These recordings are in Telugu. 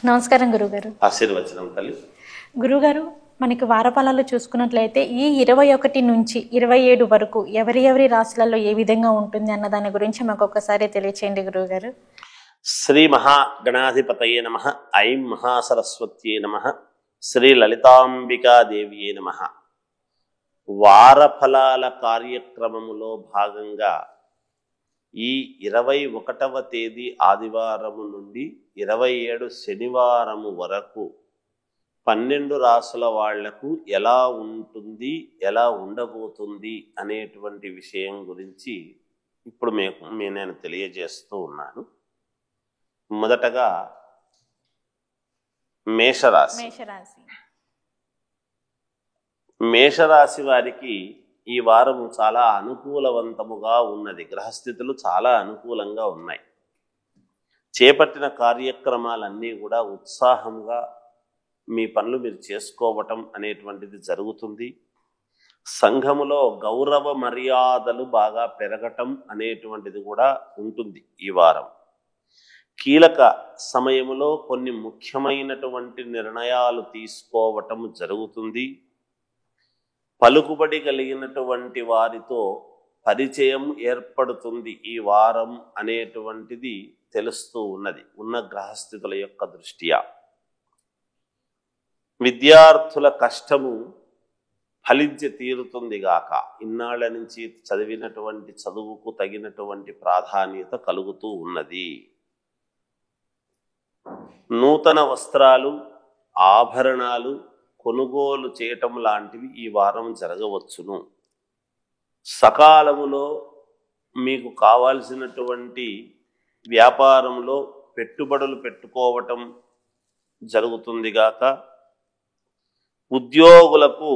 నమస్కారం గురుగారు. ఆశీర్వచనం తల్లి. గురుగారు, మనకి వారఫలాలు చూసుకున్నట్లయితే ఈ 21 నుంచి 27 వరకు ఎవరి రాశులలో ఏ విధంగా ఉంటుంది అన్న దాని గురించి మాకు ఒక్కసారి తెలియచేయండి గురుగారు. శ్రీ మహాగణాధిపతయే నమః. ఐం మహాసరస్వత్యే నమః. శ్రీ లలితాంబికాదేవియే నమః. వారఫలాల కార్యక్రమములో భాగంగా ఈ 21వ తేదీ ఆదివారము నుండి 27 శనివారము వరకు 12 రాసుల వాళ్లకు ఎలా ఉంటుంది, ఎలా ఉండబోతుంది అనేటువంటి విషయం గురించి ఇప్పుడు నేను తెలియజేస్తూ ఉన్నాను. మొదటగా మేషరాశి వారికి ఈ వారము చాలా అనుకూలవంతముగా ఉన్నది. గ్రహస్థితులు చాలా అనుకూలంగా ఉన్నాయి. చేపట్టిన కార్యక్రమాలన్నీ కూడా ఉత్సాహంగా మీ పనులు మీరు చేసుకోవటం అనేటువంటిది జరుగుతుంది. సంఘములో గౌరవ మర్యాదలు బాగా పెరగటం అనేటువంటిది కూడా ఉంటుంది ఈ వారం. కీలక సమయంలో కొన్ని ముఖ్యమైనటువంటి నిర్ణయాలు తీసుకోవటం జరుగుతుంది. పలుకుబడి కలిగినటువంటి వారితో పరిచయం ఏర్పడుతుంది ఈ వారం అనేటువంటిది తెలుస్తూ ఉన్నది ఉన్న గ్రహస్థితుల యొక్క దృష్ట్యా. విద్యార్థుల కష్టము ఫలించి తీరుతుంది గాక. ఇన్నాళ్ల నుంచి చదివినటువంటి చదువుకు తగినటువంటి ప్రాధాన్యత కలుగుతూ ఉన్నది. నూతన వస్త్రాలు, ఆభరణాలు కొనుగోలు చేయటం లాంటివి ఈ వారం జరగవచ్చును. సకాలములో మీకు కావాల్సినటువంటి వ్యాపారంలో పెట్టుబడులు పెట్టుకోవటం జరుగుతుంది గాక. ఉద్యోగులకు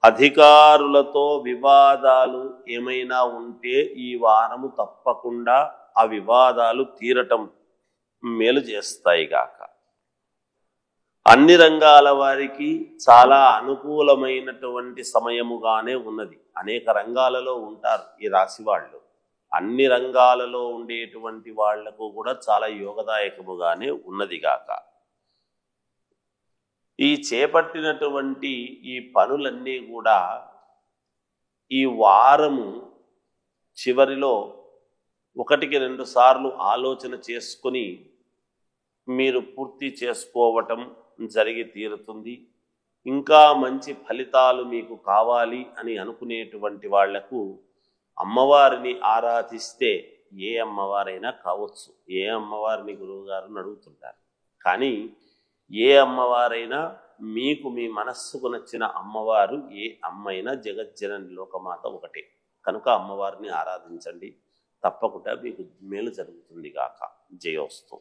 అధికారులతో వివాదాలు ఏమైనా ఉంటే ఈ వారము తప్పకుండా ఆ వివాదాలు తీరటం మేలు చేస్తాయి గాక. అన్ని రంగాల వారికి చాలా అనుకూలమైనటువంటి సమయముగానే ఉన్నది. అనేక రంగాలలో ఉంటారు ఈ రాశి వాళ్ళు. అన్ని రంగాలలో ఉండేటువంటి వాళ్లకు కూడా చాలా యోగదాయకముగానే ఉన్నది గాక. ఈ చేపట్టినటువంటి ఈ పనులన్నీ కూడా ఈ వారము చివరిలో 1-2 సార్లు ఆలోచన చేసుకుని మీరు పూర్తి చేసుకోవటం జరిగి తీరుతుంది. ఇంకా మంచి ఫలితాలు మీకు కావాలి అని అనుకునేటువంటి వాళ్లకు అమ్మవారిని ఆరాధిస్తే ఏ అమ్మవారైనా కావచ్చు. ఏ అమ్మవారిని గురువుగారిని అడుగుతుంటారు. కానీ ఏ అమ్మవారైనా మీకు మీ మనస్సుకు నచ్చిన అమ్మవారు ఏ అమ్మైనా జగజ్జనని లోకమాత ఒకటే కనుక అమ్మవారిని ఆరాధించండి. తప్పకుండా మీకు మేలు జరుగుతుంది గాక. జయోస్తు.